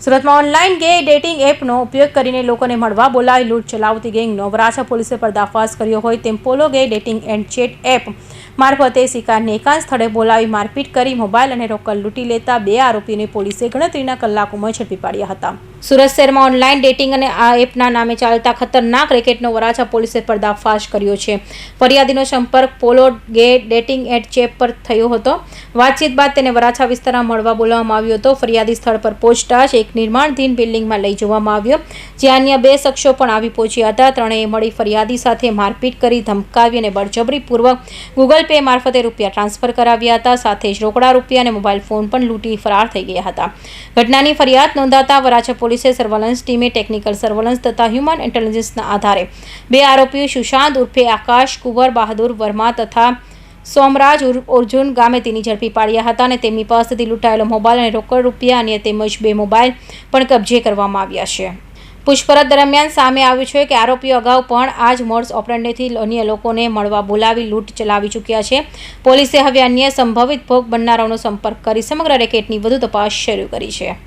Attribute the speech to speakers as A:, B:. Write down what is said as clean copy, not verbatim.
A: સુરતમાં ઓનલાઈન ગે ડેટિંગ એપનો ઉપયોગ કરીને લોકોને મળવા બોલાવી લૂંટ ચલાવતી ગેંગનો વરાછા પોલીસે પર્દાફાશ કર્યો હોય તેમ પોલો ગે ડેટિંગ એન્ડ ચેટ એપ મારફતે શિકારને એકાંત સ્થળે બોલાવી મારપીટ કરી મોબાઈલ અને રોકડ લૂંટી લેતા 2 આરોપીને પોલીસે ગણતરીના કલાકોમાં ઝડપી પાડ્યા હતા। સુરત શહેરમાં ઓનલાઈન ડેટિંગ અને આ એપના નામે ચાલતા ખતરનાક રેકેટનો વરાછા પોલીસે પર્દાફાશ કર્યો છે। ફરિયાદીનો સંપર્ક પોલો ગે ડેટિંગ એન્ડ ચેપ પર થયો હતો। વાતચીત બાદ તેને વરાછા વિસ્તારમાં મળવા બોલાવવામાં આવ્યો હતો। ફરિયાદી સ્થળ પર પહોંચતા જ એક નિર્માણધીન બિલ્ડિંગમાં લઈ જવામાં આવ્યો, જ્યાં અન્ય 2 શખ્સો પણ આવી પહોંચ્યા હતા। ત્રણેય મળી ફરિયાદી સાથે મારપીટ કરી, ધમકાવી અને બળજબરીપૂર્વક ગૂગલ પે મારફતે રૂપિયા ટ્રાન્સફર કરાવ્યા હતા। સાથે જ રોકડા રૂપિયા અને મોબાઈલ ફોન પણ લૂંટી ફરાર થઈ ગયા હતા। ઘટનાની ફરિયાદ નોંધાતા વરાછા પોલીસે સર્વેલન્સ ટીમે ટેકનિકલ સર્વેલન્સ તથા હ્યુમન ઇન્ટેલિજન્સના આધારે 2 આરોપીઓ સુશાંત ઉર્ફે આકાશ, કુંવર બહાદુર વર્મા તથા સોમરાજ અર્જુન ગામે તેની ઝડપી પાડ્યા હતા અને તેમની પાસેથી લૂંટાયેલો મોબાઈલ અને રોકડ રૂપિયા અને તેમજ 2 મોબાઈલ પણ કબજે કરવામાં આવ્યા છે। પૂછપરછ દરમિયાન સામે આવ્યું છે કે આરોપીઓ અગાઉ પણ આ જ મોડસ ઓપરેન્ડીથી અન્ય લોકોને મળવા બોલાવી લૂંટ ચલાવી ચૂક્યા છે। પોલીસે હવે અન્ય સંભવિત ભોગ બનનારાઓનો સંપર્ક કરી સમગ્ર રેકેટની વધુ તપાસ શરૂ કરી છે।